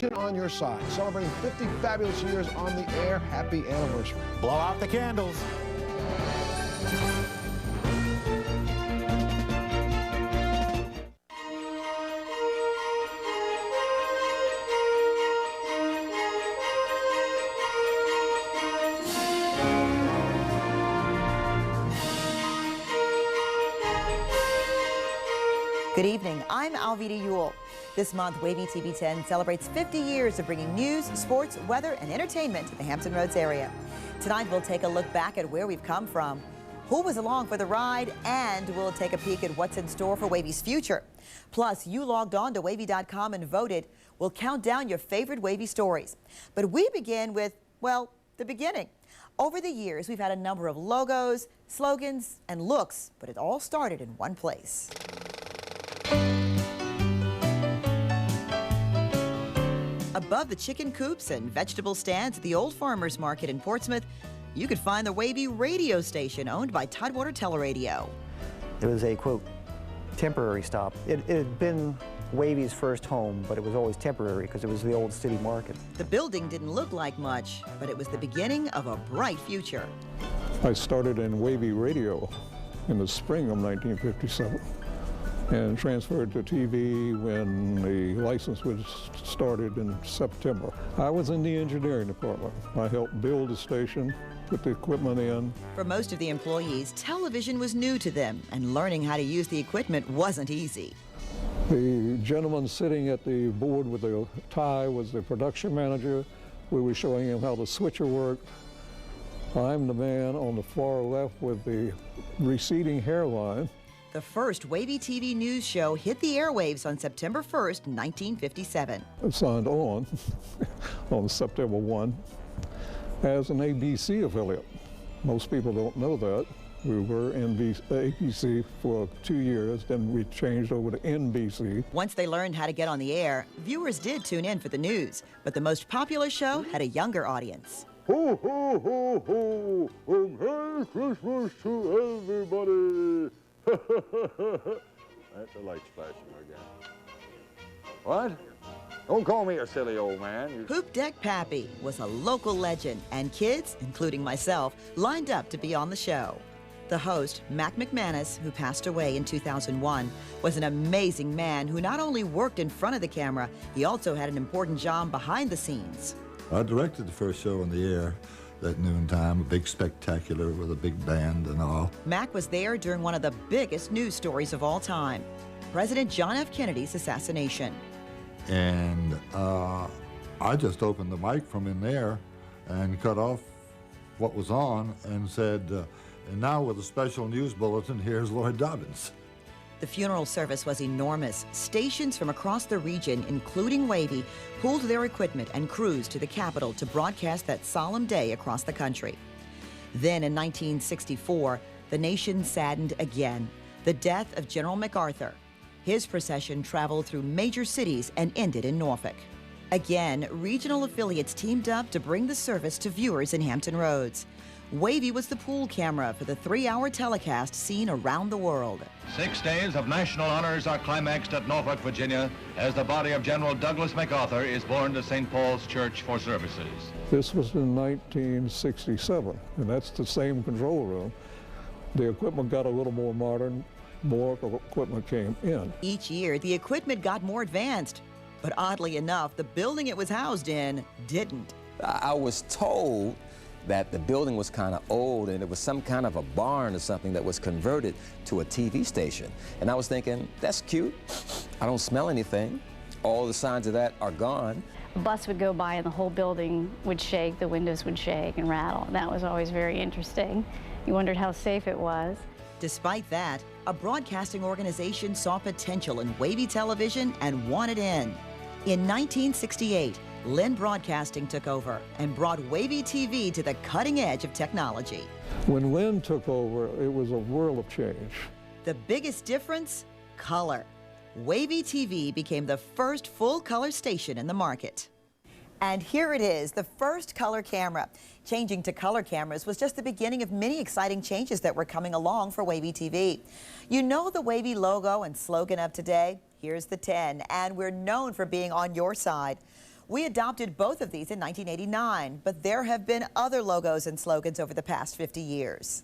nation on your side. Celebrating 50 fabulous years on the air. Happy anniversary. Blow out the candles. Good evening, I'm Alvita Ewell. This month, WAVY-TV 10 celebrates 50 years of bringing news, sports, weather, and entertainment to the Hampton Roads area. Tonight, we'll take a look back at where we've come from, who was along for the ride, and we'll take a peek at what's in store for WAVY's future. Plus, you logged on to WAVY.com and voted. We'll count down your favorite WAVY stories. But we begin with, well, the beginning. Over the years, we've had a number of logos, slogans, and looks, but it all started in one place. Above the chicken coops and vegetable stands at the Old Farmers Market in Portsmouth, you could find the WAVY radio station owned by Tidewater Teleradio. It was a, quote, temporary stop. It had been WAVY's first home, but it was always temporary because it was the old city market. The building didn't look like much, but it was the beginning of a bright future. I started in WAVY radio in the spring of 1957. And transferred to TV when the license was started in September. I was in the engineering department. I helped build the station, put the equipment in. For most of the employees, television was new to them, and learning how to use the equipment wasn't easy. The gentleman sitting at the board with the tie was the production manager. We were showing him how the switcher worked. I'm the man on the far left with the receding hairline. The first WAVY-TV news show hit the airwaves on September 1st, 1957. I signed on September 1 as an ABC affiliate. Most people don't know that. We were ABC for 2 years, then we changed over to NBC. Once they learned how to get on the air, viewers did tune in for the news, but the most popular show had a younger audience. Ho, ho, ho, ho, and Merry Christmas to everybody. That's the lights flashing again. What? Don't call me a silly old man. Hoop Deck Pappy was a local legend, and kids, including myself, lined up to be on the show. The host, Mac McManus, who passed away in 2001, was an amazing man who not only worked in front of the camera, he also had an important job behind the scenes. I directed the first show on the air at noontime, a big spectacular with a big band and all. Mac was there during one of the biggest news stories of all time, President John F. Kennedy's assassination. And I just opened the mic from in there and cut off what was on and said, and now with a special news bulletin, here's Lloyd Dobbins. The funeral service was enormous. Stations from across the region, including WAVY, pooled their equipment and crews to the Capitol to broadcast that solemn day across the country. Then in 1964, the nation saddened again. The death of General MacArthur. His procession traveled through major cities and ended in Norfolk. Again, regional affiliates teamed up to bring the service to viewers in Hampton Roads. WAVY was the pool camera for the 3-hour telecast seen around the world. 6 days of national honors are climaxed at Norfolk, Virginia, as the body of General Douglas MacArthur is borne to St. Paul's Church for services. This was in 1967, and that's the same control room. The equipment got a little more modern, more equipment came in. Each year, the equipment got more advanced, but oddly enough, the building it was housed in didn't. I was told that the building was kind of old and it was some kind of a barn or something that was converted to a TV station. And I was thinking, that's cute. I don't smell anything. All the signs of that are gone. A bus would go by and the whole building would shake, the windows would shake and rattle. That was always very interesting. You wondered how safe it was. Despite that, a broadcasting organization saw potential in WAVY television and wanted in. In 1968, Lynn Broadcasting took over and brought WAVY-TV to the cutting edge of technology. When Lynn took over, it was a world of change. The biggest difference? Color. WAVY-TV became the first full-color station in the market. And here it is, the first color camera. Changing to color cameras was just the beginning of many exciting changes that were coming along for WAVY-TV. You know the WAVY logo and slogan of today? Here's the 10, and we're known for being on your side. We adopted both of these in 1989, but there have been other logos and slogans over the past 50 years.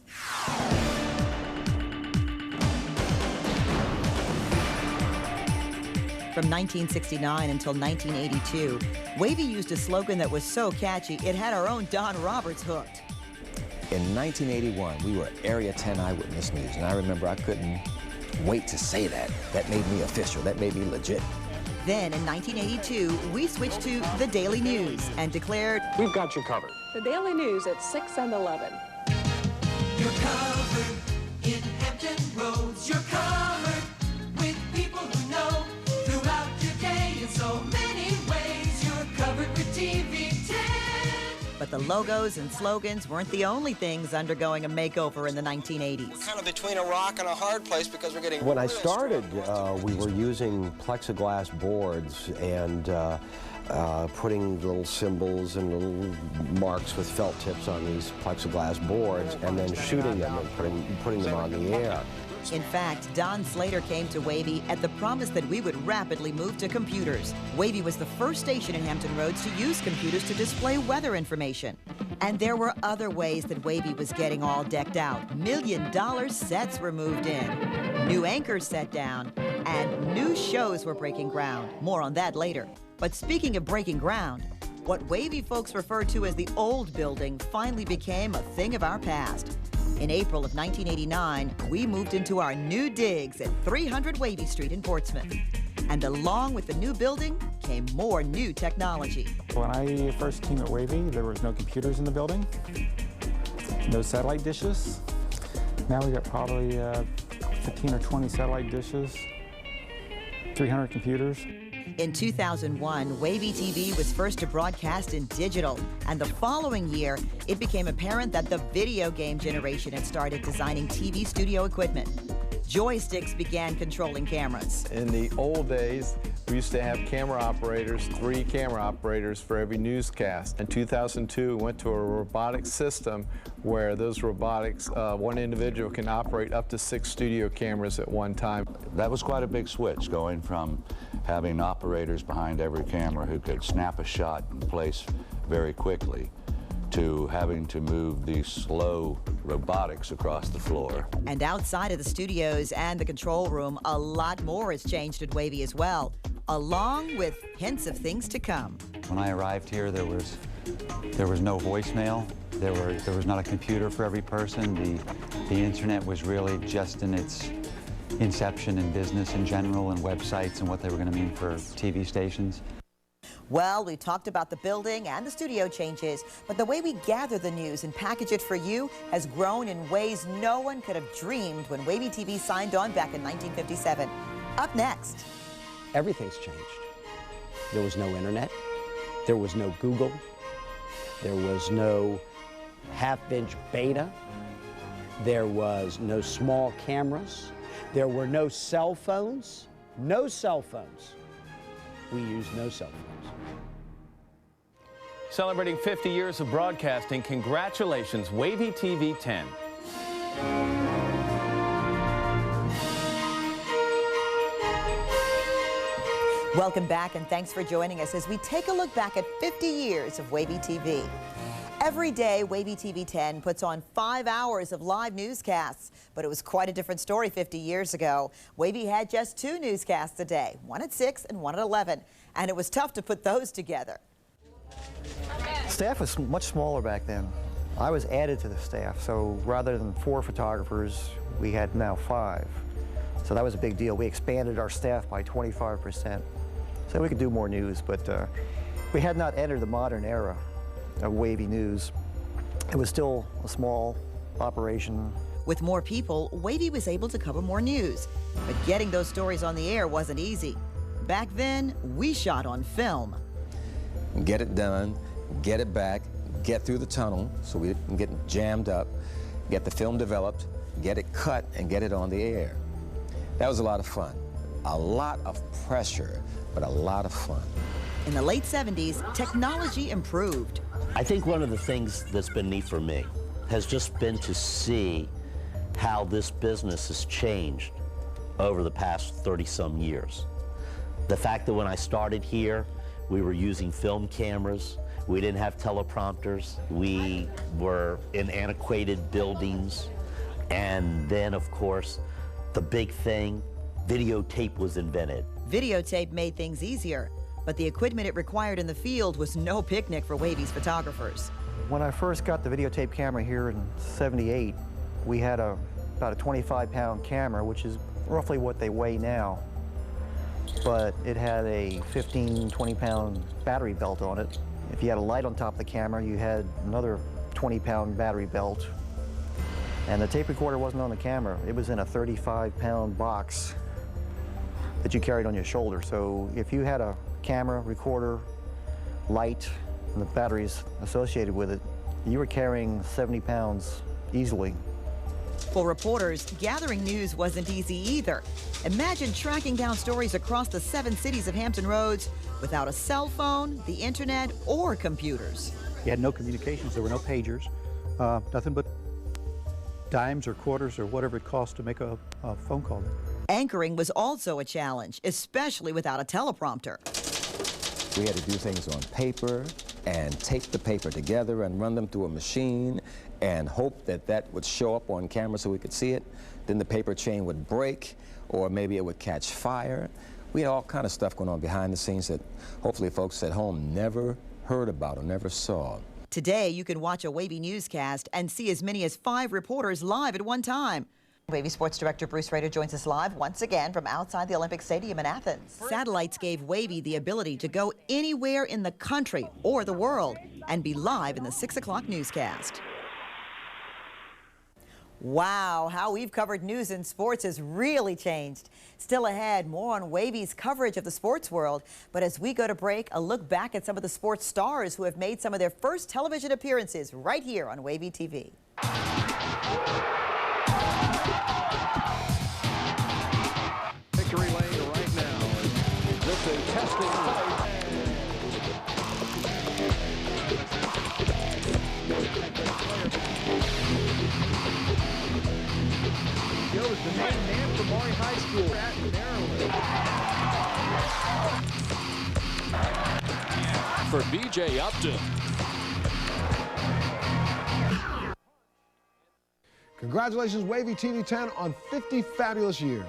From 1969 until 1982, WAVY used a slogan that was so catchy it had our own Don Roberts hooked. In 1981, we were Area 10 Eyewitness News, and I remember I couldn't wait to say that. That made me official. That made me legit. Then in 1982, we switched to the Daily News and declared, "We've got you covered." The Daily News at 6 and 11. You're covered in Hampton Roads. You're covered with people who know throughout your day in so many ways. You're covered with TV10. But the logos and slogans weren't the only things undergoing a makeover in the 1980s. We're kind of between a rock and a hard place because we're getting... When I started, we were using plexiglass boards and putting little symbols and little marks with felt tips on these plexiglass boards and then shooting them and putting them on the air. In fact, Don Slater came to WAVY at the promise that we would rapidly move to computers. WAVY was the first station in Hampton Roads to use computers to display weather information. And there were other ways that WAVY was getting all decked out. $1 million sets were moved in, new anchors set down, and new shows were breaking ground. More on that later. But speaking of breaking ground, what WAVY folks refer to as the old building finally became a thing of our past. In April of 1989, we moved into our new digs at 300 WAVY Street in Portsmouth. And along with the new building came more new technology. When I first came at WAVY, there was no computers in the building, no satellite dishes. Now we got probably 15 or 20 satellite dishes, 300 computers. In 2001, WAVY-TV was first to broadcast in digital, and the following year, it became apparent that the video game generation had started designing TV studio equipment. Joysticks began controlling cameras. In the old days, we used to have camera operators, 3 camera operators for every newscast. In 2002, we went to a robotic system where those robotics, one individual can operate up to 6 studio cameras at one time. That was quite a big switch, going from having operators behind every camera who could snap a shot in place very quickly to having to move these slow robotics across the floor. And outside of the studios and the control room, a lot more has changed at WAVY as well, along with hints of things to come. When I arrived here, there was no voicemail. There was not a computer for every person. The internet was really just in its inception in business in general, and websites and what they were going to mean for TV stations. Well, we talked about the building and the studio changes, but the way we gather the news and package it for you has grown in ways no one could have dreamed when WAVY-TV signed on back in 1957. Up next. Everything's changed. There was no internet. There was no Google. There was no half-inch beta. There was no small cameras. There were no cell phones. No cell phones. We used no cell phones. Celebrating 50 years of broadcasting, congratulations, WAVY-TV 10. Welcome back, and thanks for joining us as we take a look back at 50 years of WAVY-TV. Every day, WAVY-TV 10 puts on 5 hours of live newscasts, but it was quite a different story 50 years ago. WAVY had just 2 newscasts a day, one at 6 and one at 11, and it was tough to put those together. Staff was much smaller back then. I was added to the staff, so rather than 4 photographers, we had now 5. So that was a big deal. We expanded our staff by 25%, so we could do more news, but we had not entered the modern era of WAVY News. It was still a small operation. With more people, WAVY was able to cover more news, but getting those stories on the air wasn't easy. Back then, we shot on film. Get it done, get it back, get through the tunnel so we didn't get jammed up, get the film developed, get it cut, and get it on the air. That was a lot of fun. A lot of pressure, but a lot of fun. In the late 70s, technology improved. I think one of the things that's been neat for me has just been to see how this business has changed over the past 30-some years. The fact that when I started here, We were using film cameras. We didn't have teleprompters. We were in antiquated buildings. And then, of course, the big thing, videotape was invented. Videotape made things easier, but the equipment it required in the field was no picnic for WAVY's photographers. When I first got the videotape camera here in '78, we had about a 25-pound camera, which is roughly what they weigh now. But it had a 15, 20-pound battery belt on it. If you had a light on top of the camera, you had another 20-pound battery belt. And the tape recorder wasn't on the camera. It was in a 35-pound box that you carried on your shoulder. So if you had a camera, recorder, light, and the batteries associated with it, you were carrying 70 pounds easily. For reporters, gathering news wasn't easy either. Imagine tracking down stories across the 7 cities of Hampton Roads without a cell phone, the internet, or computers. You had no communications, there were no pagers, nothing but dimes or quarters or whatever it cost to make a phone call. Anchoring was also a challenge, especially without a teleprompter. We had to do things on paper and tape the paper together and run them through a machine and hope that that would show up on camera so we could see it. Then the paper chain would break, or maybe it would catch fire. We had all kind of stuff going on behind the scenes that hopefully folks at home never heard about or never saw. Today, you can watch a WAVY newscast and see as many as 5 reporters live at one time. WAVY Sports Director Bruce Rader joins us live once again from outside the Olympic Stadium in Athens. Satellites gave WAVY the ability to go anywhere in the country or the world and be live in the 6 o'clock newscast. Wow, how we've covered news and sports has really changed. Still ahead, more on WAVY's coverage of the sports world. But as we go to break, a look back at some of the sports stars who have made some of their first television appearances right here on WAVY-TV. Victory lane right now. Just a testing fight. Goes the main man from Maury High School at Maryland. For B.J. Upton. Congratulations, WAVY-TV 10 on 50 fabulous years.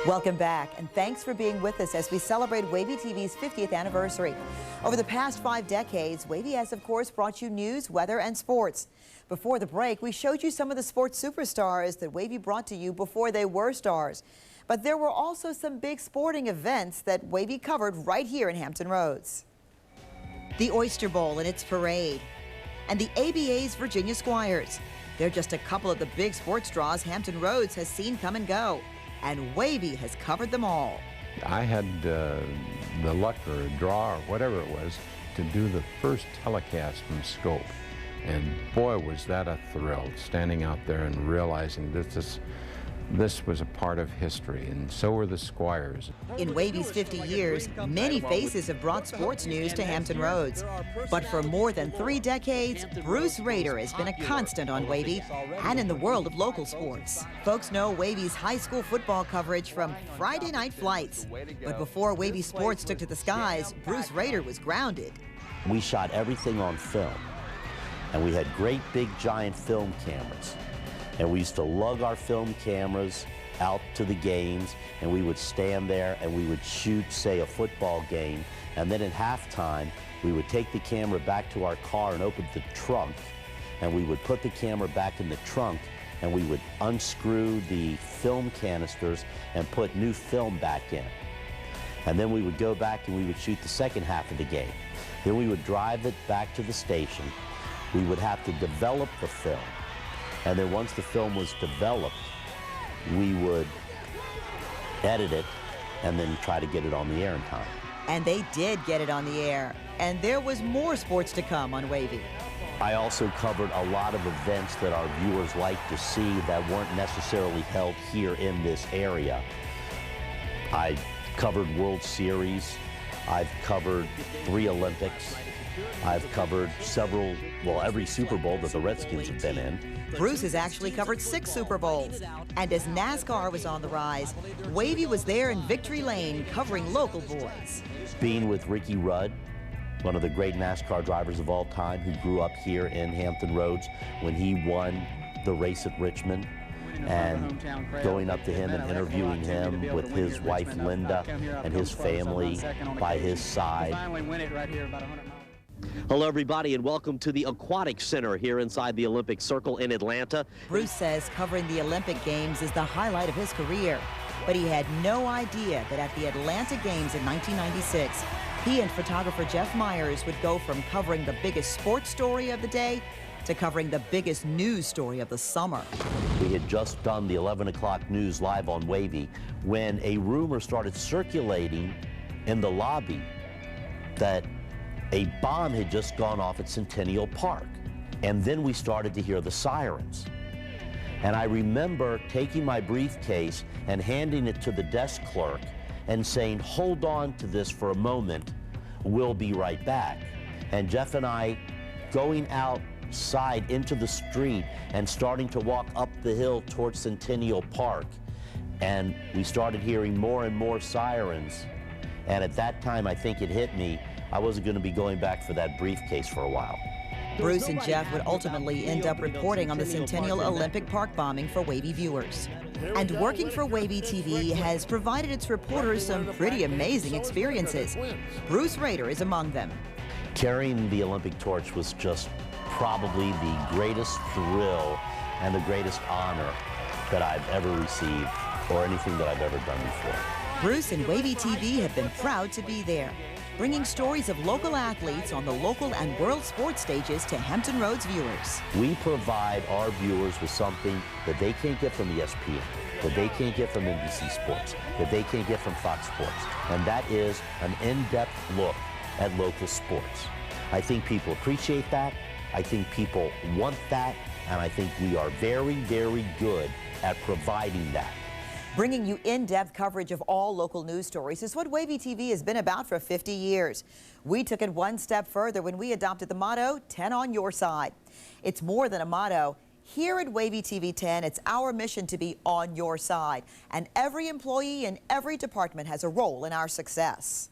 Welcome back, and thanks for being with us as we celebrate WAVY-TV's 50th anniversary. Over the past 5 decades, WAVY has, of course, brought you news, weather, and sports. Before the break, we showed you some of the sports superstars that WAVY brought to you before they were stars. But there were also some big sporting events that WAVY covered right here in Hampton Roads. The Oyster Bowl and its parade, and the ABA's Virginia Squires. They're just a couple of the big sports draws Hampton Roads has seen come and go. And WAVY has covered them all. I had the luck or a draw or whatever it was to do the first telecast from Scope. And boy, was that a thrill, standing out there and realizing this was a part of history, and so were the Squires. In WAVY's 50 years, many faces have brought sports news to Hampton Roads. But for more than 3 decades, Bruce Rader has been a constant on WAVY and in the world of local sports. Folks know WAVY's high school football coverage from Friday night flights. But before WAVY sports took to the skies, Bruce Rader was grounded. We shot everything on film, and we had great big giant film cameras. And we used to lug our film cameras out to the games, and we would stand there and we would shoot, say, a football game. And then at halftime, we would take the camera back to our car and open the trunk, and we would put the camera back in the trunk, and we would unscrew the film canisters and put new film back in. And then we would go back and we would shoot the second half of the game. Then we would drive it back to the station. We would have to develop the film. And then once the film was developed, we would edit it and then try to get it on the air in time. And they did get it on the air. And there was more sports to come on WAVY. I also covered a lot of events that our viewers like to see that weren't necessarily held here in this area. I covered World Series, I've covered 3 Olympics. I've covered several, well, every Super Bowl that the Redskins have been in. Bruce has actually covered 6 Super Bowls. And as NASCAR was on the rise, Wavy was there in Victory Lane covering local boys. Being with Ricky Rudd, one of the great NASCAR drivers of all time, who grew up here in Hampton Roads when he won the race at Richmond, and going up to him and interviewing him with his wife Linda and his family by his side. Hello, everybody, and welcome to the Aquatic Center here inside the Olympic Circle in Atlanta. Bruce says covering the Olympic Games is the highlight of his career, but he had no idea that at the Atlanta Games in 1996, he and photographer Jeff Myers would go from covering the biggest sports story of the day to covering the biggest news story of the summer. We had just done the 11 o'clock news live on Wavy when a rumor started circulating in the lobby that a bomb had just gone off at Centennial Park. And then we started to hear the sirens. And I remember taking my briefcase and handing it to the desk clerk and saying, hold on to this for a moment, we'll be right back. And Jeff and I going outside into the street and starting to walk up the hill towards Centennial Park. And we started hearing more and more sirens. And at that time, I think it hit me, I wasn't going to be going back for that briefcase for a while. Bruce and Jeff would ultimately end up reporting on the Centennial Olympic Park bombing for Wavy viewers. And working for WAVY-TV has provided its reporters some pretty amazing experiences. Bruce Rader is among them. Carrying the Olympic torch was just probably the greatest thrill and the greatest honor that I've ever received, or anything that I've ever done before. Bruce and WAVY-TV have been proud to be there, bringing stories of local athletes on the local and world sports stages to Hampton Roads viewers. We provide our viewers with something that they can't get from ESPN, that they can't get from NBC Sports, that they can't get from Fox Sports, and that is an in-depth look at local sports. I think people appreciate that, I think people want that, and I think we are very, very good at providing that. Bringing you in-depth coverage of all local news stories is what WAVY-TV has been about for 50 years. We took it one step further when we adopted the motto, 10 on your side. It's more than a motto. Here at WAVY-TV 10, it's our mission to be on your side. And every employee in every department has a role in our success.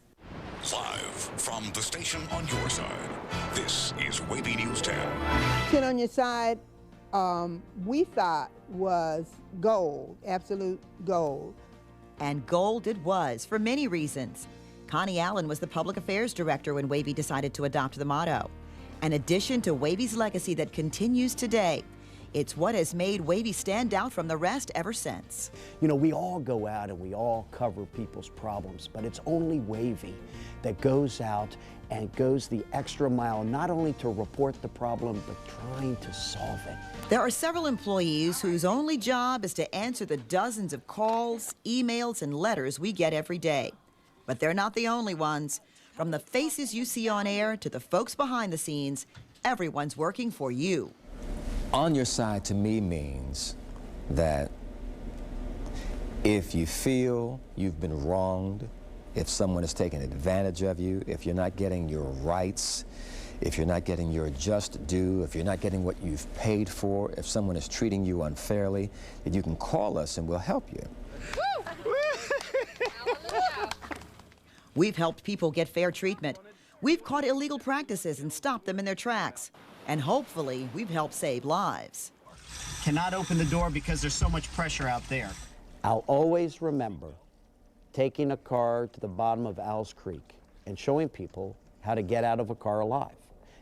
Live from the station on your side, this is WAVY News 10. 10 on your side, we thought was gold, absolute gold. And gold it was for many reasons. Connie Allen was the public affairs director when Wavy decided to adopt the motto. An addition to Wavy's legacy that continues today. It's what has made Wavy stand out from the rest ever since. You know, we all go out and we all cover people's problems, but it's only Wavy that goes out and goes the extra mile, not only to report the problem, but trying to solve it. There are several employees whose only job is to answer the dozens of calls, emails, and letters we get every day. But they're not the only ones. From the faces you see on air to the folks behind the scenes, everyone's working for you. On your side to me means that if you feel you've been wronged, if someone is taking advantage of you, if you're not getting your rights, if you're not getting your just due, if you're not getting what you've paid for, if someone is treating you unfairly, then you can call us and we'll help you. We've helped people get fair treatment. We've caught illegal practices and stopped them in their tracks. And hopefully, we've helped save lives. Cannot open the door because there's so much pressure out there. I'll always remember taking a car to the bottom of Owls Creek and showing people how to get out of a car alive.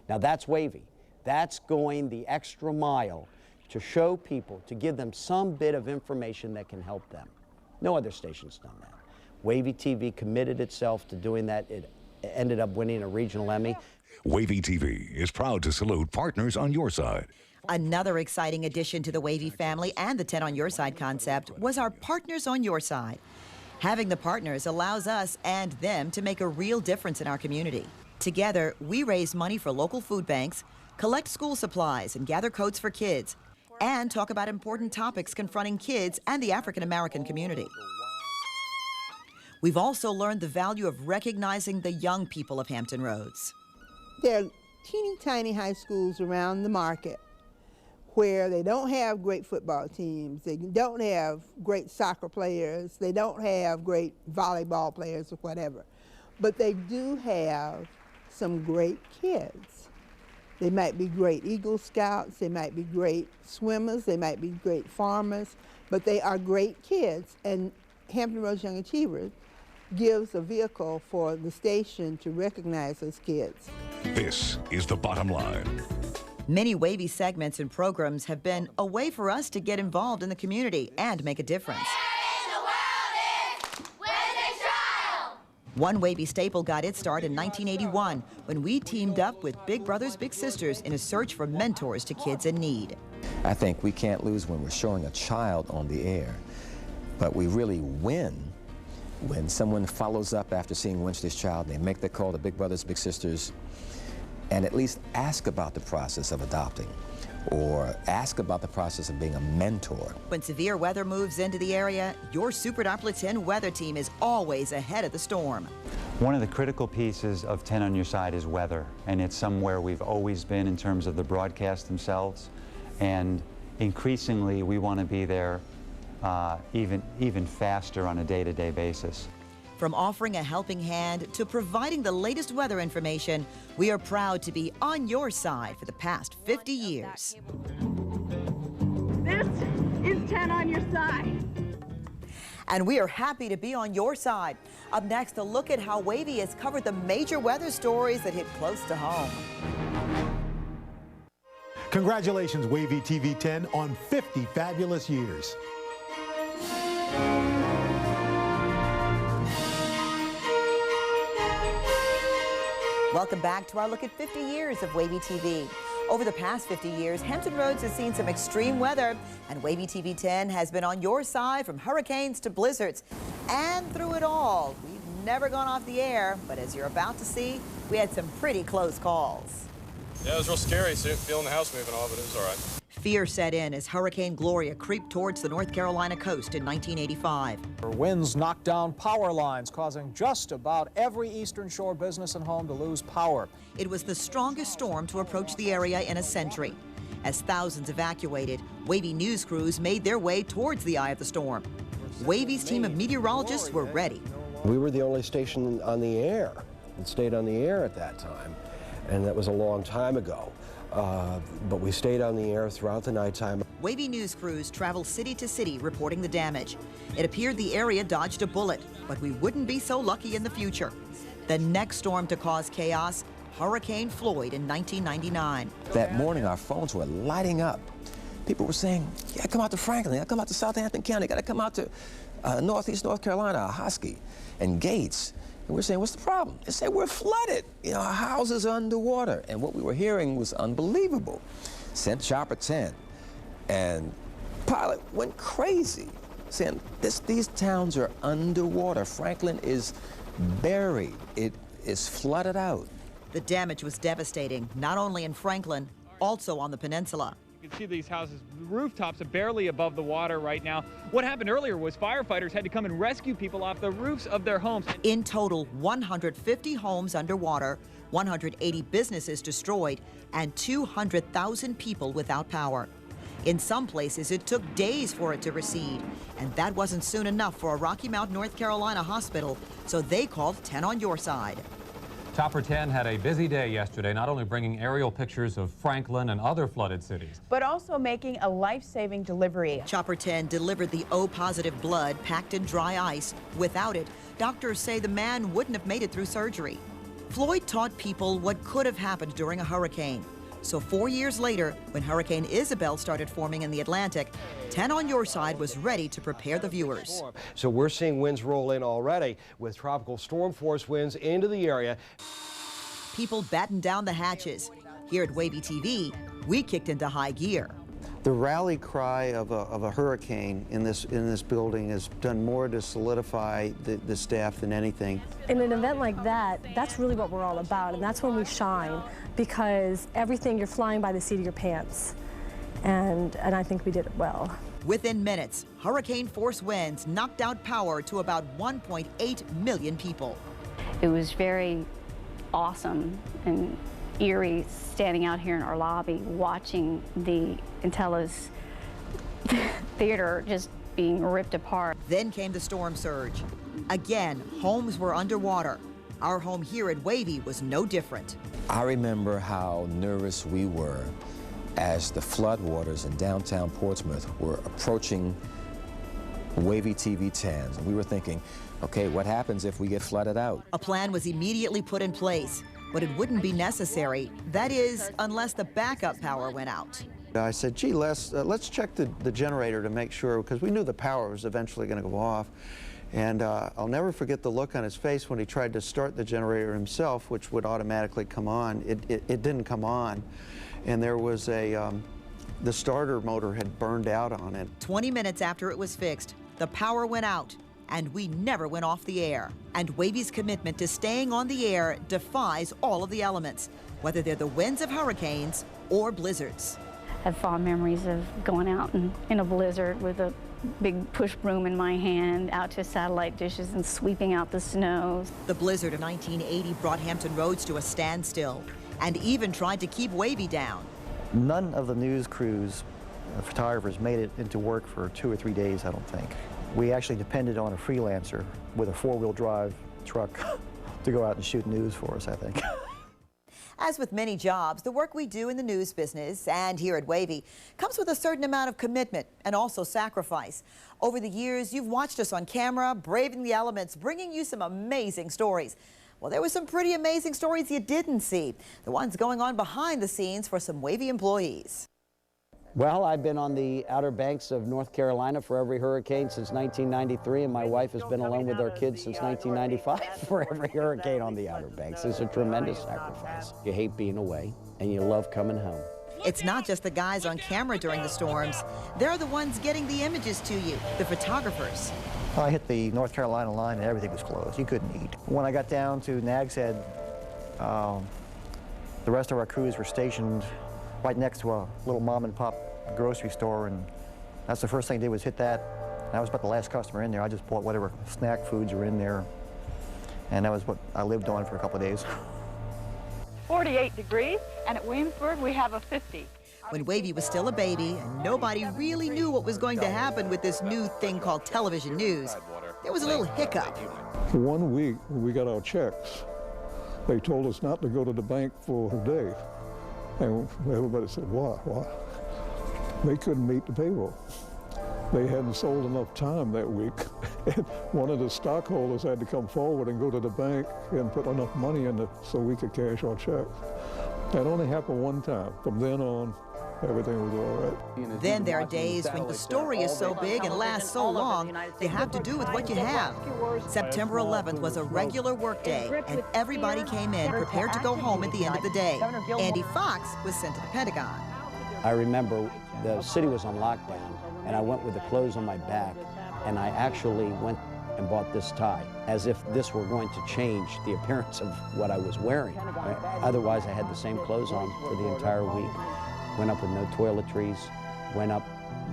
Now that's Wavy. That's going the extra mile to show people, to give them some bit of information that can help them. No other station's done that. WAVY-TV committed itself to doing that. It ended up winning a regional Emmy. WAVY-TV is proud to salute partners on your side. Another exciting addition to the Wavy family and the 10 on your side concept was our Partners on Your Side. Having the partners allows us and them to make a real difference in our community. Together, we raise money for local food banks, collect school supplies and gather coats for kids, and talk about important topics confronting kids and the African American community. We've also learned the value of recognizing the young people of Hampton Roads. There are teeny tiny high schools around the market where they don't have great football teams, they don't have great soccer players, they don't have great volleyball players or whatever, but they do have some great kids. They might be great Eagle Scouts, they might be great swimmers, they might be great farmers, but they are great kids, and Hampton Roads Young Achievers gives a vehicle for the station to recognize those kids. This is The Bottom Line. Many WAVY segments and programs have been a way for us to get involved in the community and make a difference. One WAVY staple got its start in 1981 when we teamed up with Big Brothers Big Sisters in a search for mentors to kids in need. I think we can't lose when we're showing a child on the air, but we really win when someone follows up after seeing Wednesday's Child and they make the call to Big Brothers Big Sisters and at least ask about the process of adopting or ask about the process of being a mentor. When severe weather moves into the area, your Super Doppler 10 weather team is always ahead of the storm. One of the critical pieces of 10 on Your Side is weather, and it's somewhere we've always been in terms of the broadcasts themselves, and increasingly we want to be there even faster on a day-to-day basis. From offering a helping hand to providing the latest weather information, we are proud to be on your side for the past 50 years. This is 10 on Your Side. And we are happy to be on your side. Up next, a look at how WAVY has covered the major weather stories that hit close to home. Congratulations, WAVY-TV 10, on 50 fabulous years. Welcome back to our look at 50 years of WAVY-TV. Over the past 50 years, Hampton Roads has seen some extreme weather, and WAVY-TV 10 has been on your side from hurricanes to blizzards. And through it all, we've never gone off the air, but as you're about to see, we had some pretty close calls. Yeah, it was real scary feeling the house moving all, but it was all right. Fear set in as Hurricane Gloria creeped towards the North Carolina coast in 1985. Winds knocked down power lines, causing just about every Eastern Shore business and home to lose power. It was the strongest storm to approach the area in a century. As thousands evacuated, WAVY news crews made their way towards the eye of the storm. WAVY's team of meteorologists were ready. We were the only station on the air that stayed on the air at that time, and that was a long time ago. But we stayed on the air throughout the nighttime. WAVY news crews traveled city to city reporting the damage. It appeared the area dodged a bullet, but we wouldn't be so lucky in the future. The next storm to cause chaos, Hurricane Floyd in 1999. That morning, our phones were lighting up. People were saying, yeah, come out to Franklin, I come out to Southampton County, got to come out to Northeast North Carolina, Hosky, and Gates. And we're saying, what's the problem? They said, we're flooded. You know, our houses are underwater. And what we were hearing was unbelievable. Sent Chopper 10. And pilot went crazy, saying, these towns are underwater. Franklin is buried. It is flooded out. The damage was devastating, not only in Franklin, also on the peninsula. You can see these houses, the rooftops are barely above the water right now. What happened earlier was firefighters had to come and rescue people off the roofs of their homes. In total, 150 homes underwater, 180 businesses destroyed, and 200,000 people without power. In some places, it took days for it to recede, and that wasn't soon enough for a Rocky Mount, North Carolina hospital, so they called 10 on your side. Chopper 10 had a busy day yesterday, not only bringing aerial pictures of Franklin and other flooded cities, but also making a life-saving delivery. Chopper 10 delivered the O-positive blood packed in dry ice. Without it, doctors say the man wouldn't have made it through surgery. Floyd taught people what could have happened during a hurricane. So 4 years later, when Hurricane Isabel started forming in the Atlantic, 10 on your side was ready to prepare the viewers. So we're seeing winds roll in already with tropical storm force winds into the area. People battened down the hatches. Here at WAVY-TV, we kicked into high gear. The rally cry of a hurricane in this building has done more to solidify the staff than anything. In an event like that, that's really what we're all about, and that's when we shine, because everything, you're flying by the seat of your pants, and I think we did it well. Within minutes, hurricane-force winds knocked out power to about 1.8 million people. It was very awesome and eerie standing out here in our lobby watching the Intellis theater just being ripped apart. Then came the storm surge. Again, homes were underwater. Our home here at WAVY was no different. I remember how nervous we were as the floodwaters in downtown Portsmouth were approaching WAVY-TV 10s. And we were thinking, okay, what happens if we get flooded out? A plan was immediately put in place, but it wouldn't be necessary. That is, unless the backup power went out. I said, gee, let's check the generator to make sure, because we knew the power was eventually going to go off. And I'll never forget the look on his face when he tried to start the generator himself, which would automatically come on. It didn't come on. And there was the starter motor had burned out on it. 20 minutes after it was fixed, the power went out, and we never went off the air. And WAVY's commitment to staying on the air defies all of the elements, whether they're the winds of hurricanes or blizzards. I have fond memories of going out in a blizzard with a big push broom in my hand out to satellite dishes and sweeping out the snow. The blizzard of 1980 brought Hampton Roads to a standstill and even tried to keep WAVY down. None of the news crews, photographers, made it into work for 2 or 3 days, I don't think. We actually depended on a freelancer with a 4-wheel drive truck to go out and shoot news for us, I think. As with many jobs, the work we do in the news business and here at WAVY comes with a certain amount of commitment and also sacrifice. Over the years, you've watched us on camera, braving the elements, bringing you some amazing stories. Well, there were some pretty amazing stories you didn't see, the ones going on behind the scenes for some WAVY employees. Well, I've been on the Outer Banks of North Carolina for every hurricane since 1993, and my wife has been alone with our kids since 1995 for every hurricane on the Outer Banks. It's a tremendous sacrifice. You hate being away, and you love coming home. It's not just the guys on camera during the storms. They're the ones getting the images to you, the photographers. I hit the North Carolina line and everything was closed. You couldn't eat. When I got down to Nag's Head, the rest of our crews were stationed right next to a little mom and pop grocery store, and that's the first thing they did was hit that. And I was about the last customer in there. I just bought whatever snack foods were in there, and that was what I lived on for a couple of days. 48 degrees, and at Williamsburg we have a 50. When WAVY was still a baby and nobody really knew what was going to happen with this new thing called television news, there was a little hiccup. For 1 week, when we got our checks, they told us not to go to the bank for a day. And everybody said, why? Why? They couldn't meet the payroll. They hadn't sold enough time that week. And one of the stockholders had to come forward and go to the bank and put enough money in it so we could cash our checks. That only happened one time. From then on, everything was all right. Then there are days when the story is so big and lasts so long, you have to do with what you have. September 11th was a regular work day, and everybody came in prepared to go home at the end of the day. Andy Fox was sent to the Pentagon. I remember the city was on lockdown, and I went with the clothes on my back, and I actually went and bought this tie, as if this were going to change the appearance of what I was wearing. Otherwise, I had the same clothes on for the entire week. Went up with no toiletries, went up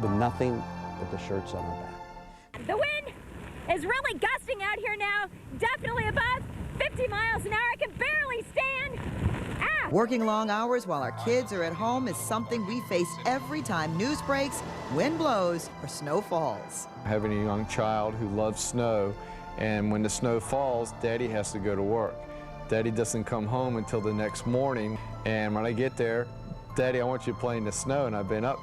with nothing but the shirts on our back. The wind is really gusting out here now, definitely above 50 miles an hour. I can barely stand. Ah! Working long hours while our kids are at home is something we face every time news breaks, wind blows, or snow falls. Having a young child who loves snow, and when the snow falls, Daddy has to go to work. Daddy doesn't come home until the next morning, and when I get there, Daddy, I want you to play in the snow, and I've been up,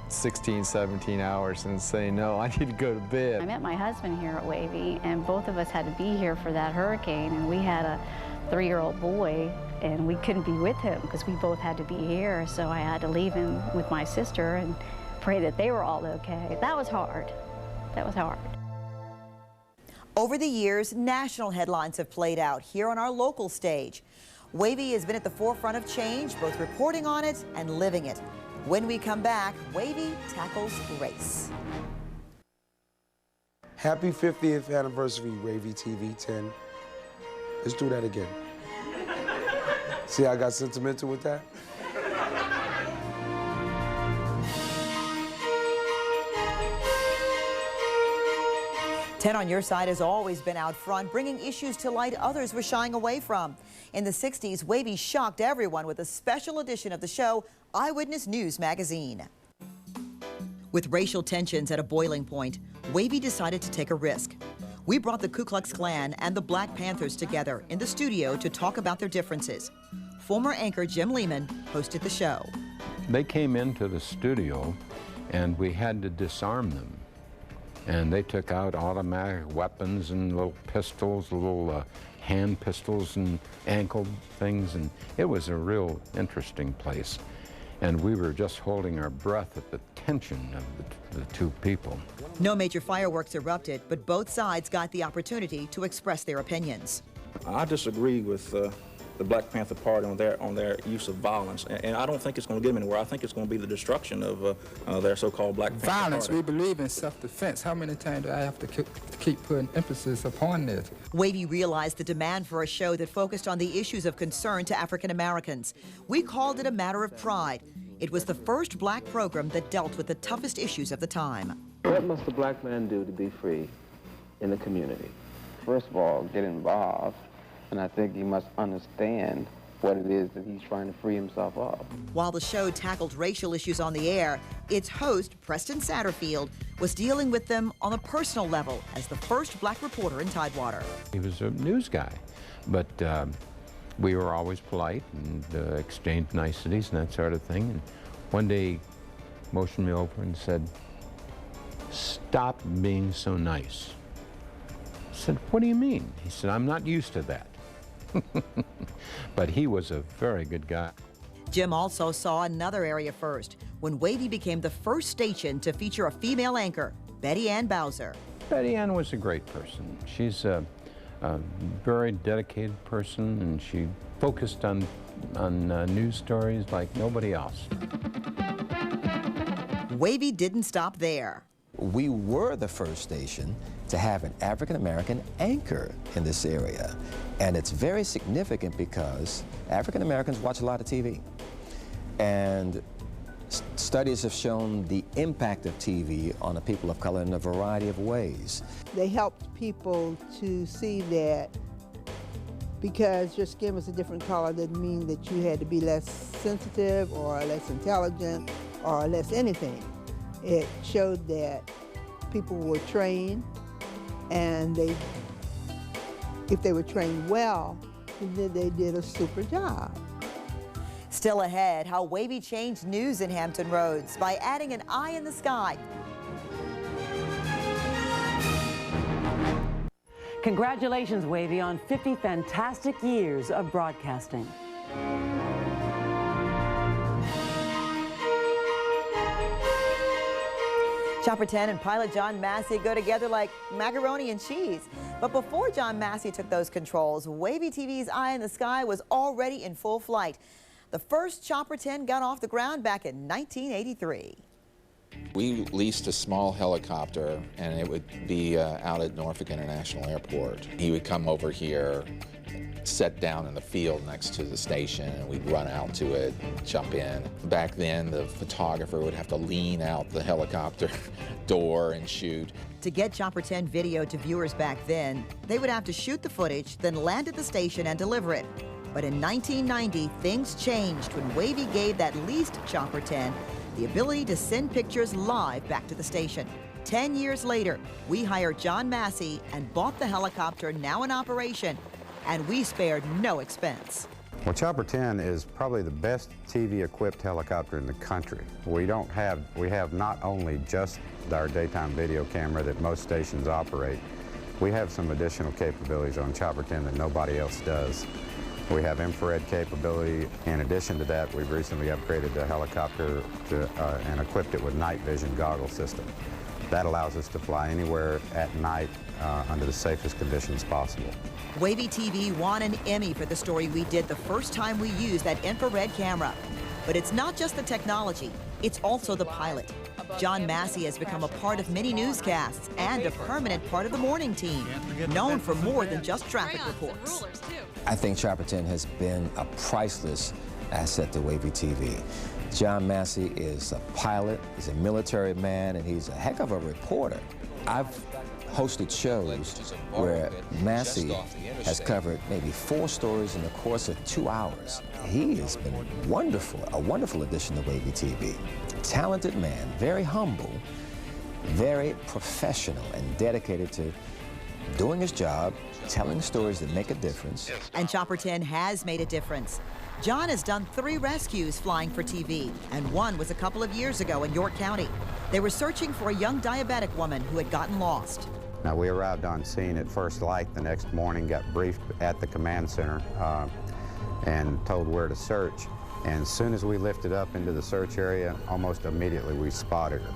16, 17 hours and saying, no, I need to go to bed. I met my husband here at WAVY, and both of us had to be here for that hurricane, and we had a 3-year-old boy, and we couldn't be with him because we both had to be here, so I had to leave him with my sister and pray that they were all okay. That was hard. That was hard. Over the years, national headlines have played out here on our local stage. WAVY has been at the forefront of change, both reporting on it and living it. When we come back, WAVY tackles race. Happy 50th anniversary, WAVY-TV 10. Let's do that again. See how I got sentimental with that? 10 on Your Side has always been out front, bringing issues to light others were shying away from. In the 60s, WAVY shocked everyone with a special edition of the show, Eyewitness News Magazine. With racial tensions at a boiling point, WAVY decided to take a risk. We brought the Ku Klux Klan and the Black Panthers together in the studio to talk about their differences. Former anchor Jim Lehman hosted the show. They came into the studio and we had to disarm them. And they took out automatic weapons and little pistols, little hand pistols and ankle things, and it was a real interesting place. And we were just holding our breath at the tension of the two people. No major fireworks erupted, but both sides got the opportunity to express their opinions. I disagree with the Black Panther Party on their use of violence, and I don't think it's going to get them anywhere. I think it's going to be the destruction of their so-called Black Panther Violence, Party. we believe in self-defense. How many times do I have to keep putting emphasis upon this? WAVY realized the demand for a show that focused on the issues of concern to African Americans. We called it a matter of pride. It was the first black program that dealt with the toughest issues of the time. What must a black man do to be free in the community? First of all, get involved. And I think he must understand what it is that he's trying to free himself of. While the show tackled racial issues on the air, its host, Preston Satterfield, was dealing with them on a personal level as the first black reporter in Tidewater. He was a news guy, but we were always polite and exchanged niceties and that sort of thing. And one day he motioned me over and said, "Stop being so nice." I said, "What do you mean?" He said, "I'm not used to that." But he was a very good guy. Jim also saw another area first, when WAVY became the first station to feature a female anchor, Betty Ann Bowser. Betty Ann was a great person. She's a very dedicated person, and she focused on news stories like nobody else. WAVY didn't stop there. We were the first station to have an African-American anchor in this area. And it's very significant because African-Americans watch a lot of TV. And studies have shown the impact of TV on the people of color in a variety of ways. They helped people to see that because your skin was a different color didn't mean that you had to be less sensitive or less intelligent or less anything. It showed that people were trained, and if they were trained well, then they did a super job. Still ahead, how WAVY changed news in Hampton Roads by adding an eye in the sky. Congratulations, WAVY, on 50 fantastic years of broadcasting. Chopper 10 and pilot John Massey go together like macaroni and cheese. But before John Massey took those controls, WAVY-TV's Eye in the Sky was already in full flight. The first Chopper 10 got off the ground back in 1983. We leased a small helicopter, and it would be out at Norfolk International Airport. He would come over here, set down in the field next to the station, and we'd run out to it, jump in. Back then, the photographer would have to lean out the helicopter door and shoot. To get Chopper 10 video to viewers back then, they would have to shoot the footage, then land at the station and deliver it. But in 1990, things changed when WAVY gave that leased Chopper 10 the ability to send pictures live back to the station. 10 years later, we hired John Massey and bought the helicopter now in operation, and we spared no expense. Well, Chopper 10 is probably the best TV-equipped helicopter in the country. We have not only just our daytime video camera that most stations operate, we have some additional capabilities on Chopper 10 that nobody else does. We have infrared capability. In addition to that, we've recently upgraded the helicopter and equipped it with night vision goggle system. That allows us to fly anywhere at night under the safest conditions possible. WAVY-TV won an Emmy for the story we did the first time we used that infrared camera. But it's not just the technology, it's also the pilot. John Massey has become a part of many newscasts and a permanent part of the morning team, known for more than just traffic reports. I think Chopper 10 has been a priceless asset to WAVY-TV. John Massey is a pilot, he's a military man, and he's a heck of a reporter. I've hosted shows where Massey has covered maybe 4 stories in the course of 2 hours. He has been wonderful, a wonderful addition to WAVY-TV. Talented man, very humble, very professional and dedicated to doing his job, telling stories that make a difference. And Chopper 10 has made a difference. John has done 3 rescues flying for TV, and one was a couple of years ago in York County. They were searching for a young diabetic woman who had gotten lost. Now, we arrived on scene at first light the next morning, got briefed at the command center and told where to search. And as soon as we lifted up into the search area, almost immediately we spotted her.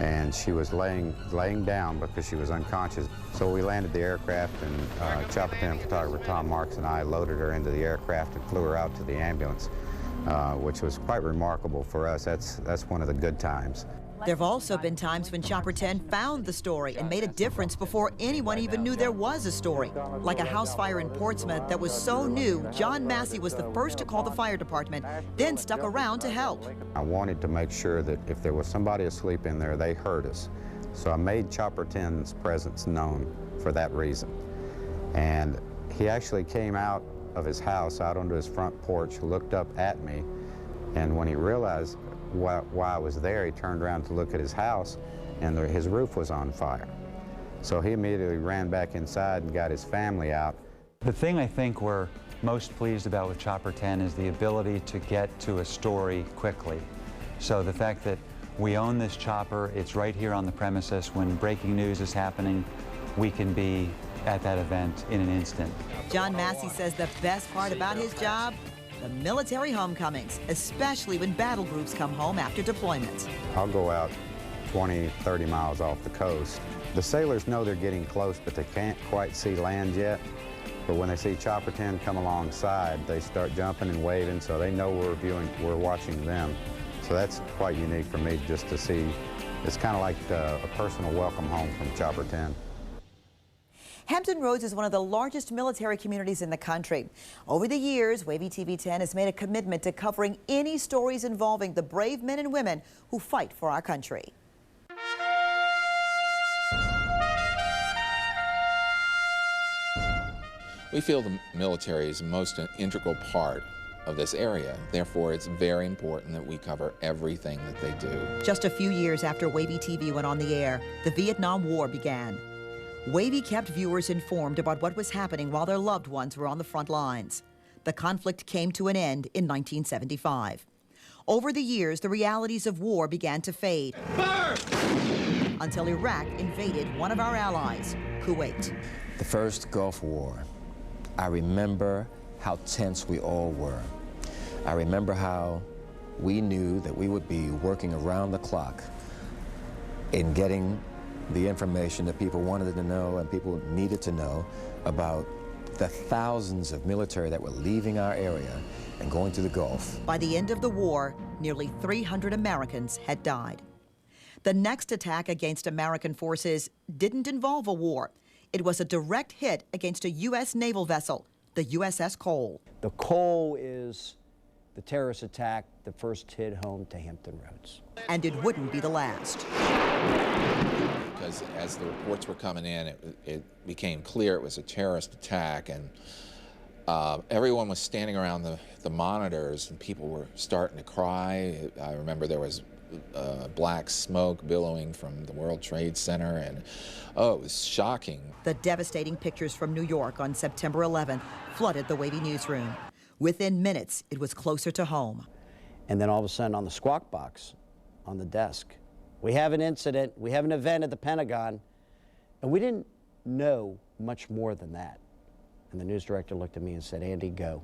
And she was laying down because she was unconscious. So we landed the aircraft, and Chopper 10 photographer Tom Marks and I loaded her into the aircraft and flew her out to the ambulance, which was quite remarkable for us. That's one of the good times. There have also been times when Chopper 10 found the story and made a difference before anyone even knew there was a story. Like a house fire in Portsmouth that was so new, John Massey was the first to call the fire department, then stuck around to help. I wanted to make sure that if there was somebody asleep in there, they heard us. So I made Chopper 10's presence known for that reason. And he actually came out of his house, out onto his front porch, looked up at me, and when he realized while I was there, he turned around to look at his house, and his roof was on fire. So he immediately ran back inside and got his family out. The thing I think we're most pleased about with Chopper 10 is the ability to get to a story quickly. So the fact that we own this chopper, it's right here on the premises. When breaking news is happening, we can be at that event in an instant. John Massey says the best part about his job, the military homecomings, especially when battle groups come home after deployments. I'll go out 20, 30 miles off the coast. The sailors know they're getting close, but they can't quite see land yet. But when they see Chopper 10 come alongside, they start jumping and waving, so they know we're watching them. So that's quite unique for me just to see. It's kind of like a personal welcome home from Chopper 10. Hampton Roads is one of the largest military communities in the country. Over the years, WAVY-TV 10 has made a commitment to covering any stories involving the brave men and women who fight for our country. We feel the military is the most integral part of this area. Therefore, it's very important that we cover everything that they do. Just a few years after WAVY-TV went on the air, the Vietnam War began. WAVY kept viewers informed about what was happening while their loved ones were on the front lines. The conflict came to an end in 1975. Over the years, the realities of war began to fade. Until Iraq invaded one of our allies, Kuwait. The first Gulf War, I remember how tense we all were. I remember how we knew that we would be working around the clock in getting the information that people wanted to know and people needed to know about the thousands of military that were leaving our area and going to the Gulf. By the end of the war, nearly 300 Americans had died. The next attack against American forces didn't involve a war. It was a direct hit against a U.S. naval vessel, the USS Cole. The Cole is the terrorist attack that first hit home to Hampton Roads. And it wouldn't be the last. Because as the reports were coming in, it became clear it was a terrorist attack, and everyone was standing around the monitors, and people were starting to cry. I remember there was black smoke billowing from the World Trade Center, and oh, it was shocking. The devastating pictures from New York on September 11th flooded the WAVY newsroom. Within minutes, it was closer to home. And then all of a sudden on the squawk box on the desk, we have an incident, we have an event at the Pentagon, and we didn't know much more than that. And the news director looked at me and said, "Andy, go."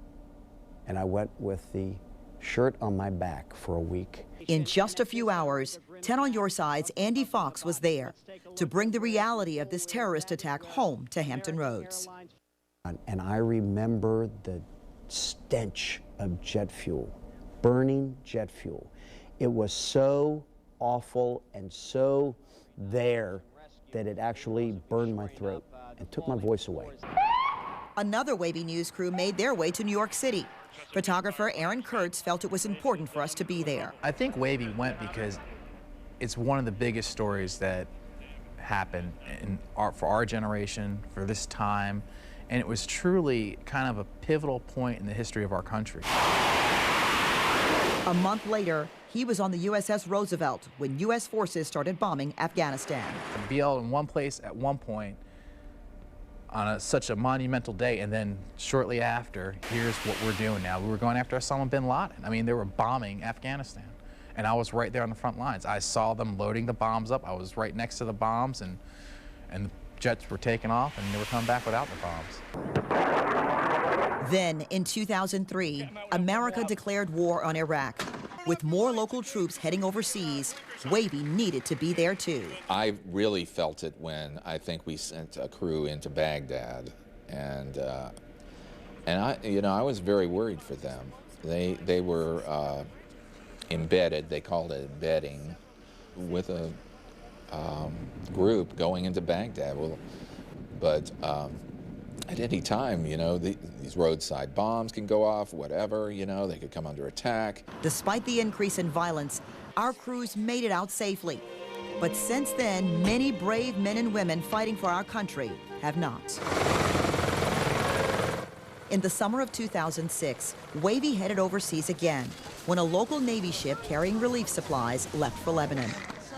And I went with the shirt on my back for a week. In just a few hours, 10 on your side's Andy Fox was there to bring the reality of this terrorist attack home to Hampton Roads. And I remember the stench of jet fuel, burning jet fuel. It was so awful and so there that it actually burned my throat and took my voice away. Another WAVY news crew made their way to New York City. Photographer Aaron Kurtz felt it was important for us to be there. I think WAVY went because it's one of the biggest stories that happened for our generation, for this time, and it was truly kind of a pivotal point in the history of our country. A month later, he was on the USS Roosevelt when U.S. forces started bombing Afghanistan. To be all in one place at one point on such a monumental day, and then shortly after, here's what we're doing now. We were going after Osama bin Laden. I mean, they were bombing Afghanistan, and I was right there on the front lines. I saw them loading the bombs up. I was right next to the bombs, and the jets were taking off, and they were coming back without the bombs. Then, in 2003, America declared war on Iraq. With more local troops heading overseas, WAVY needed to be there too. I really felt it when I think we sent a crew into Baghdad, and I was very worried for them. They were embedded. They called it embedding with a group going into Baghdad. Well, but at any time, these roadside bombs can go off, whatever, they could come under attack. Despite the increase in violence, our crews made it out safely. But since then, many brave men and women fighting for our country have not. In the summer of 2006, WAVY headed overseas again when a local Navy ship carrying relief supplies left for Lebanon.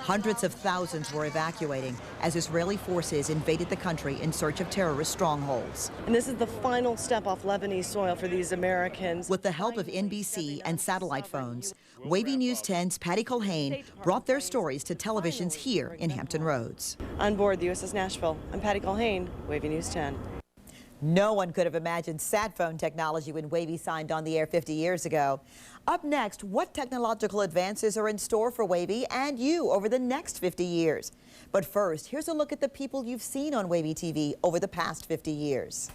Hundreds of thousands were evacuating as Israeli forces invaded the country in search of terrorist strongholds. And this is the final step off Lebanese soil for these Americans. With the help of NBC and satellite phones, WAVY News 10's Patty Culhane brought their stories to televisions here in Hampton Roads. On board the USS Nashville, I'm Patty Culhane, WAVY News 10. No one could have imagined sat phone technology when WAVY signed on the air 50 years ago. Up next, what technological advances are in store for WAVY and you over the next 50 years? But first, here's a look at the people you've seen on WAVY-TV over the past 50 years.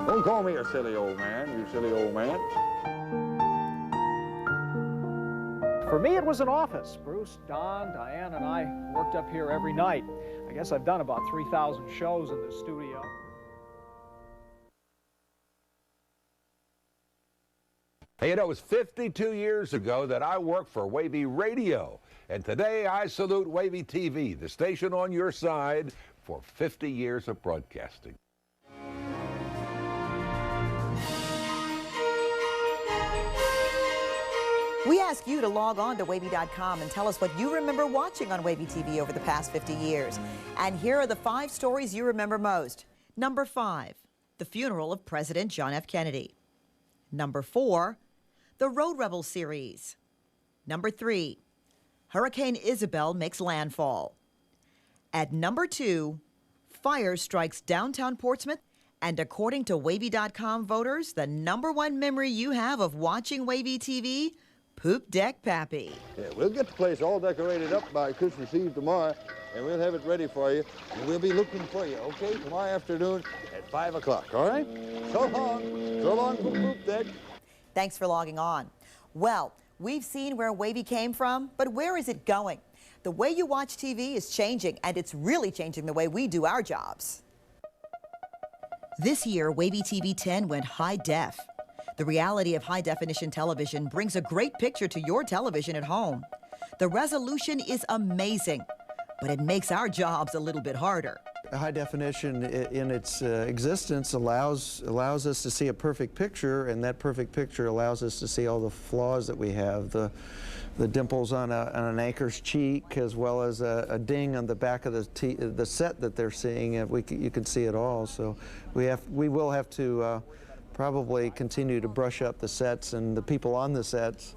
Don't call me a silly old man, you silly old man. For me, it was an office. Bruce, Don, Diane, and I worked up here every night. I guess I've done about 3,000 shows in the studio. Hey, it was 52 years ago that I worked for WAVY Radio. And today I salute WAVY-TV, the station on your side, for 50 years of broadcasting. We ask you to log on to WAVY.com and tell us what you remember watching on WAVY-TV over the past 50 years. And here are the 5 stories you remember most. Number 5, the funeral of President John F. Kennedy. Number 4, the Road Rebel series. Number 3, Hurricane Isabel makes landfall. At number 2, fire strikes downtown Portsmouth. And according to WAVY.com voters, the #1 memory you have of watching WAVY-TV, Poop Deck Pappy. Yeah, we'll get the place all decorated up by Christmas Eve tomorrow, and we'll have it ready for you, and we'll be looking for you, okay, tomorrow afternoon at 5 o'clock, all right? So long from Poop Deck. Thanks for logging on. Well, we've seen where WAVY came from, but where is it going? The way you watch TV is changing, and it's really changing the way we do our jobs. This year, WAVY-TV 10 went high def. The reality of high-definition television brings a great picture to your television at home. The resolution is amazing, but it makes our jobs a little bit harder. High definition in its existence allows us to see a perfect picture, and that perfect picture allows us to see all the flaws that we have, the dimples on an anchor's cheek, as well as a ding on the back of the set that they're seeing. You can see it all. So we will have to probably continue to brush up the sets and the people on the sets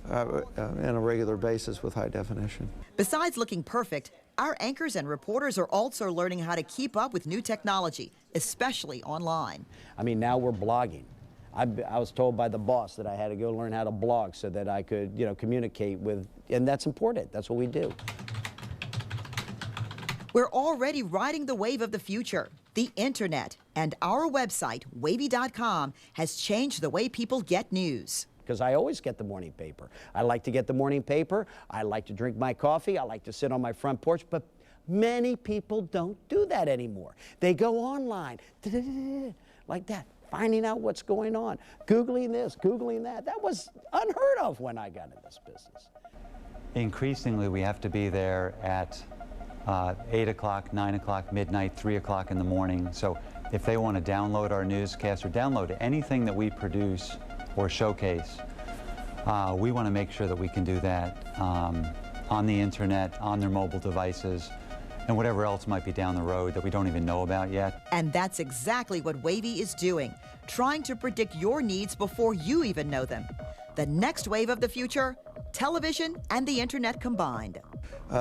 on a regular basis with high definition. Besides looking perfect, our anchors and reporters are also learning how to keep up with new technology, especially online. I mean, now we're blogging. I was told by the boss that I had to go learn how to blog so that I could, communicate with, and that's important. That's what we do. We're already riding the wave of the future. The internet and our website, WAVY.com, has changed the way people get news. Because I always get the morning paper. I like to get the morning paper. I like to drink my coffee. I like to sit on my front porch. But many people don't do that anymore. They go online, like that, finding out what's going on, Googling this, Googling that. That was unheard of when I got in this business. Increasingly, we have to be there at 8 o'clock, 9 o'clock, midnight, 3 o'clock in the morning. So if they want to download our newscast or download anything that we produce or showcase, we want to make sure that we can do that on the internet, on their mobile devices, and whatever else might be down the road that we don't even know about yet. And that's exactly what WAVY is doing, trying to predict your needs before you even know them. The next wave of the future, television and the internet combined.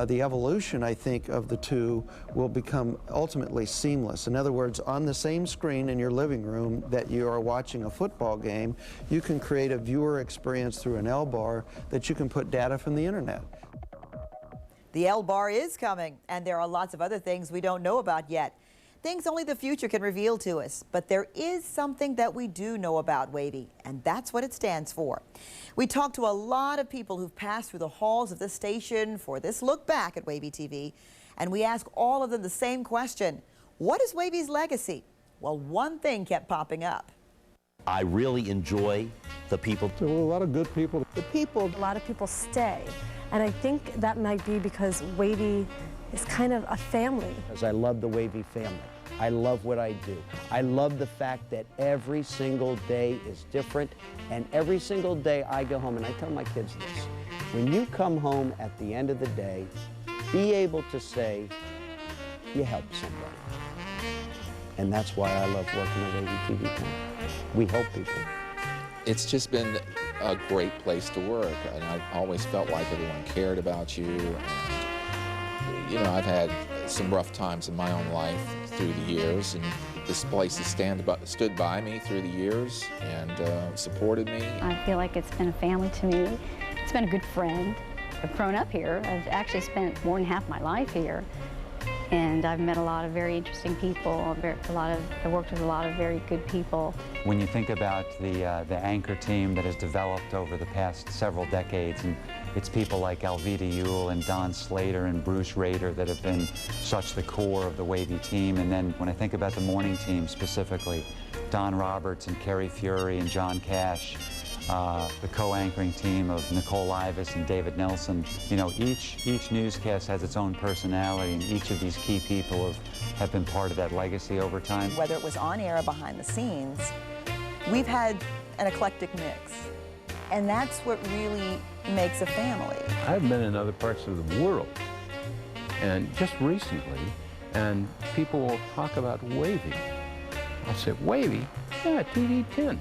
The evolution, I think, of the two will become ultimately seamless. In other words, on the same screen in your living room that you are watching a football game, you can create a viewer experience through an L-bar that you can put data from the internet. The L-bar is coming, and there are lots of other things we don't know about yet. Things only the future can reveal to us, but there is something that we do know about WAVY, and that's what it stands for. We talked to a lot of people who've passed through the halls of this station for this look back at WAVY-TV, and we asked all of them the same question: what is WAVY's legacy? Well, one thing kept popping up. I really enjoy the people. There were a lot of good people. The people. A lot of people stay, and I think that might be because WAVY is kind of a family. Because I love the WAVY family. I love what I do. I love the fact that every single day is different, and every single day I go home, and I tell my kids this: when you come home at the end of the day, be able to say you helped somebody. And that's why I love working at WAVY-TV. We help people. It's just been a great place to work, and I've always felt like everyone cared about you. And, you know, I've had some rough times in my own life through the years, and this place has stood by me through the years and supported me. I feel like it's been a family to me. It's been a good friend. I've grown up here. I've actually spent more than half my life here. And I've met a lot of very interesting people. I've worked with a lot of very good people. When you think about the anchor team that has developed over the past several decades, and it's people like Alveda Ewell and Don Slater and Bruce Rader that have been such the core of the WAVY team. And then when I think about the morning team specifically, Don Roberts and Kerry Fury and John Cash, the co-anchoring team of Nicole Ivis and David Nelson. You know, each newscast has its own personality, and each of these key people have been part of that legacy over time. Whether it was on air or behind the scenes, we've had an eclectic mix, and that's what really makes a family. I've been in other parts of the world, and just recently, and people will talk about WAVY. I said, WAVY? Yeah, TV10.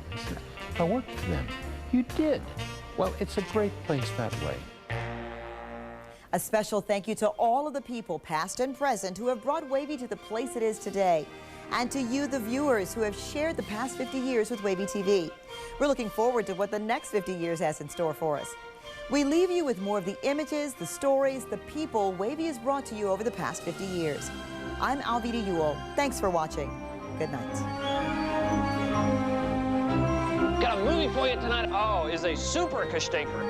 I worked for them. You did. Well, it's a great place that way. A special thank you to all of the people, past and present, who have brought WAVY to the place it is today. And to you, the viewers, who have shared the past 50 years with WAVY-TV. We're looking forward to what the next 50 years has in store for us. We leave you with more of the images, the stories, the people WAVY has brought to you over the past 50 years. I'm Alveda Ewell. Thanks for watching. Good night. Got a movie for you tonight. Oh, is a super stinker.